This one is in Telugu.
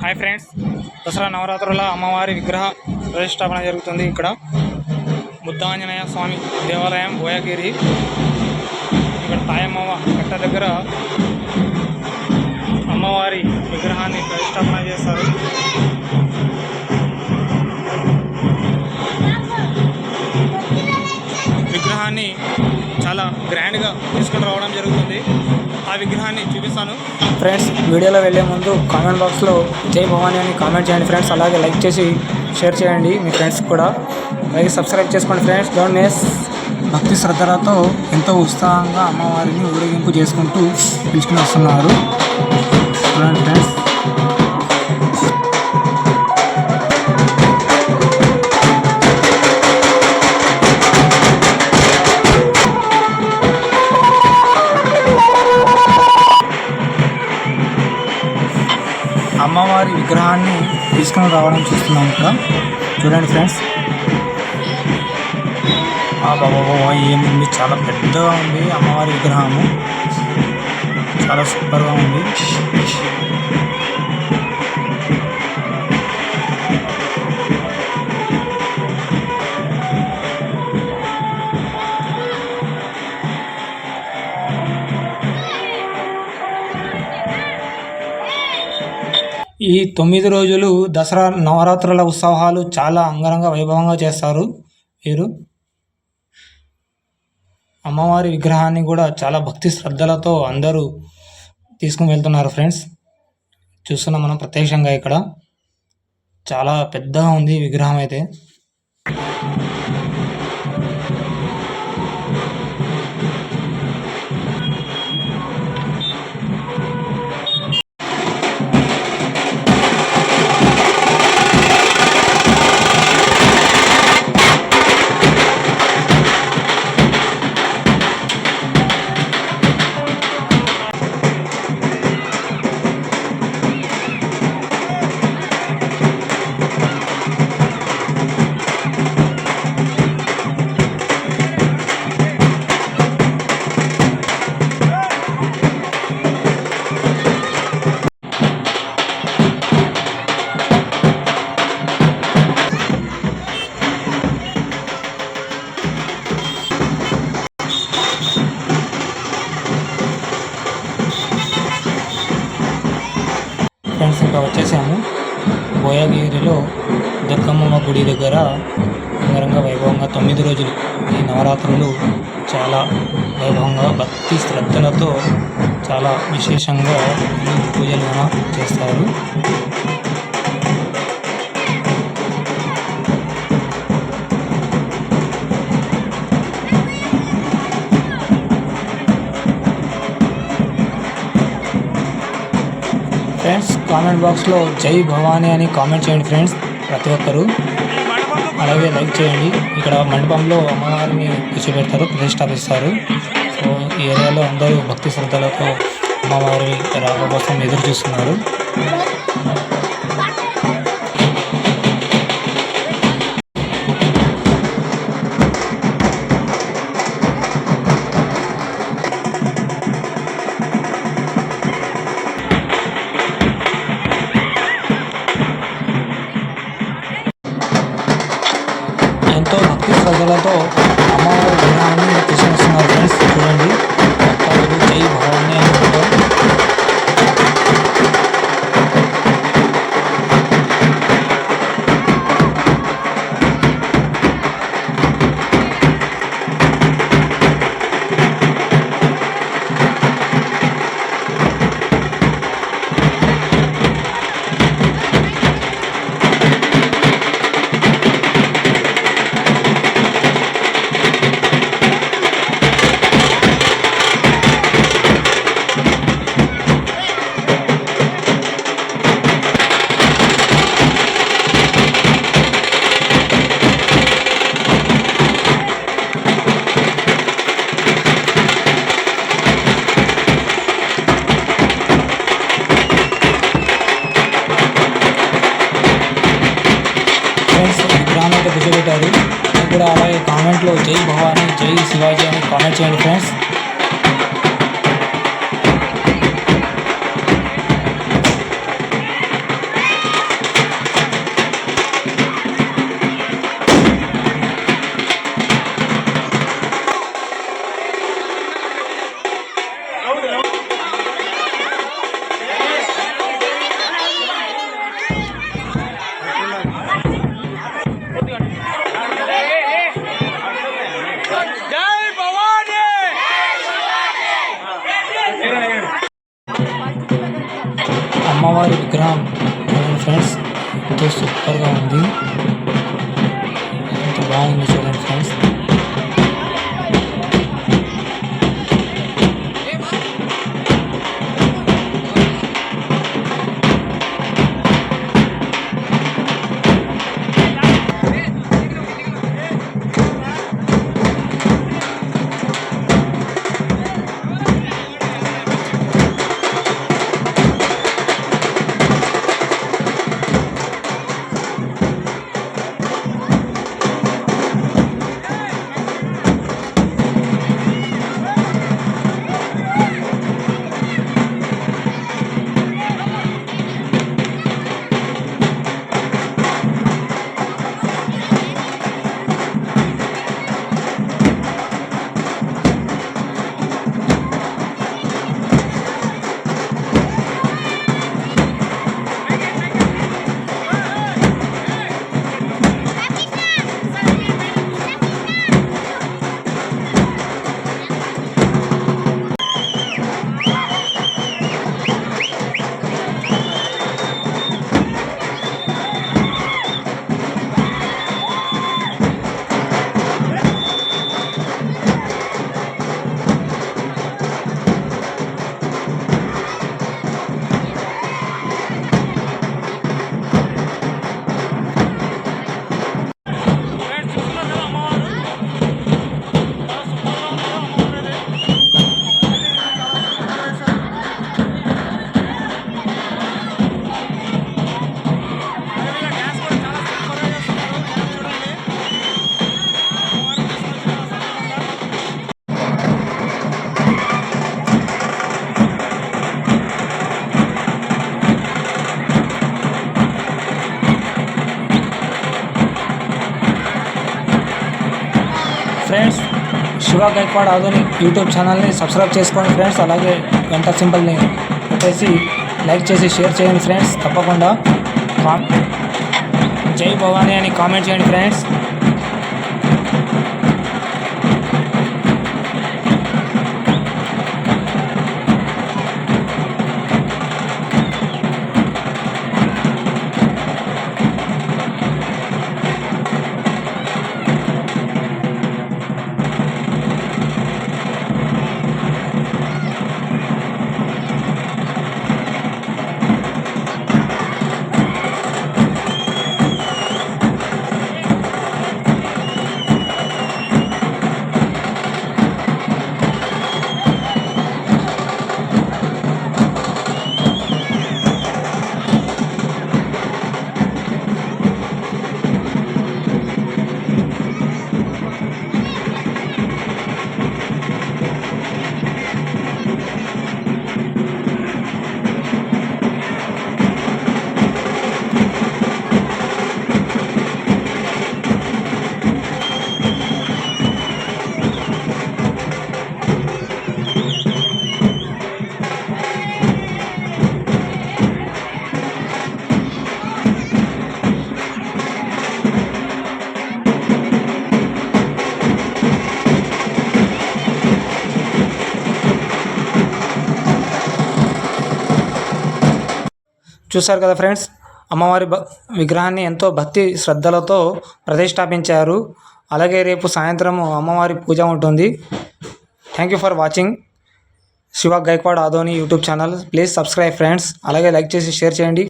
హాయ్ ఫ్రెండ్స్, దసరా నవరాత్రుల అమ్మవారి విగ్రహ ప్రతిష్టాపన జరుగుతుంది. ఇక్కడ ముద్దాంజనేయ స్వామి దేవాలయం బోయగిరి. ఇక్కడ తాయమ్మవ కట్ట దగ్గర అమ్మవారి విగ్రహాన్ని ప్రతిష్టాపన చేస్తారు. విగ్రహాన్ని చాలా గ్రాండ్గా తీసుకుని రావడం జరుగుతుంది. ఆ విగ్రహాన్ని చూపిస్తాను. ఫ్రెండ్స్, వీడియోలో వెళ్ళే ముందు కామెంట్ బాక్స్లో జై భవానీ అని కామెంట్ చేయండి ఫ్రెండ్స్. అలాగే లైక్ చేసి షేర్ చేయండి మీ ఫ్రెండ్స్ కూడా. అలాగే సబ్స్క్రైబ్ చేసుకోండి ఫ్రెండ్స్. Don't miss. భక్తి శ్రద్ధలతో ఎంతో ఉత్సాహంగా అమ్మవారిని ఊరేగింపు చేసుకుంటూ పిలుచుకుని వస్తున్నారు చూడండి ఫ్రెండ్స్. అమ్మవారి విగ్రహాన్ని తీసుకుని రావడం చూస్తున్నాం ఇక్కడ చూడండి ఫ్రెండ్స్. బాబా ఏముంది, చాలా పెద్దగా ఉంది అమ్మవారి విగ్రహము, చాలా సూపర్గా ఉంది. ఈ 9 రోజులు దసరా నవరాత్రుల ఉత్సవాలు చాలా అంగరంగ వైభవంగా చేస్తారు. వీరు అమ్మవారి విగ్రహాన్ని కూడా చాలా భక్తి శ్రద్ధలతో అందరూ తీసుకుని వెళ్తున్నారు ఫ్రెండ్స్. చూస్తున్నాం మనం ప్రత్యక్షంగా. ఇక్కడ చాలా పెద్దగా ఉంది విగ్రహం అయితే. ఫ్రెండ్స్, ఇంకా వచ్చేసాము బోయగిరిలో దుర్గమ్మ గుడి దగ్గర. అంగరంగ వైభవంగా 9 రోజులు ఈ నవరాత్రులు చాలా వైభవంగా భక్తి శ్రద్ధలతో చాలా విశేషంగా పూజలు చేస్తారు. ఫ్రెండ్స్, కామెంట్ బాక్స్లో జై భవానీ అని కామెంట్ చేయండి ఫ్రెండ్స్ ప్రతి ఒక్కరు. అలాగే లైక్ చేయండి. ఇక్కడ మండపంలో అమ్మవారిని కూర్చోబెడతారు, ప్రతిష్టాపిస్తారు. సో ఈ ఏరియాలో అందరూ భక్తి శ్రద్ధలతో అమ్మవారి రాక కోసం ఎదురు చూస్తున్నారు. ఎంతో భక్తి శ్రద్ధలతో అమ్మవారి విగ్రహాన్ని తీసుకొస్తున్నారు ఫ్రెండ్స్. చూడండి, భక్తులు జై భవానీ అని అంటారు. కూర్చోబెట్టారు. కూడా అలాగే కామెంట్లో జై భవానీ జై శివాజీ అని కామెంట్ చేయండి ఫ్రెండ్స్. విగ్రహం చూడండి ఫ్రెండ్స్, ఎంతో సూపర్గా ఉంది, ఎంత బాగుంది చూడండి friends. Friends, Shiva Gaikwad Adhunik YouTube ఛానల్ని సబ్స్క్రైబ్ చేసుకోండి ఫ్రెండ్స్. అలాగే గంట సింబల్ని పెట్టేసి లైక్ చేసి షేర్ చేయండి ఫ్రెండ్స్. తప్పకుండా జై భవానీ అని కామెంట్ చేయండి ఫ్రెండ్స్. చూశారు కదా ఫ్రెండ్స్, అమ్మవారి విగ్రహాన్ని ఎంతో భక్తి శ్రద్ధలతో ప్రతిష్టాపించారు. అలాగే రేపు సాయంత్రం అమ్మవారి పూజ ఉంటుంది. Thank you for watching Shiva Gaikwad Adoni YouTube channel. Please subscribe friends. అలాగే లైక్ చేసి షేర్ చేయండి.